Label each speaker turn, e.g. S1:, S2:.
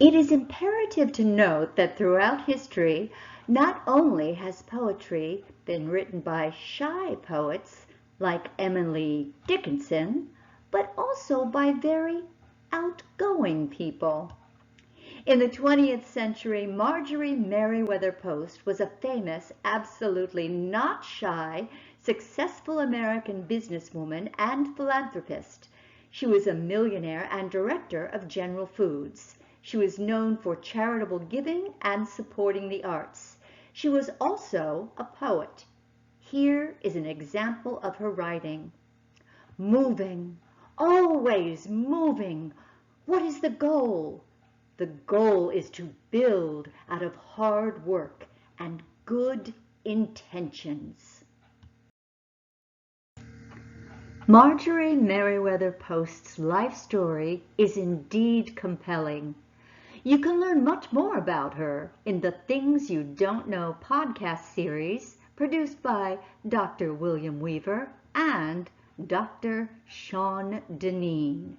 S1: It is imperative to note that throughout history, not only has poetry been written by shy poets like Emily Dickinson, but also by very outgoing people. In the 20th century, Marjorie Merriweather Post was a famous, absolutely not shy, successful American businesswoman and philanthropist. She was a millionaire and director of General Foods. She was known for charitable giving and supporting the arts. She was also a poet. Here is an example of her writing. Moving, always moving. What is the goal? The goal is to build out of hard work and good intentions. Marjorie Merriweather Post's life story is indeed compelling. You can learn much more about her in the Things You Don't Know podcast series produced by Dr. William Weaver and Dr. Sean Deneen.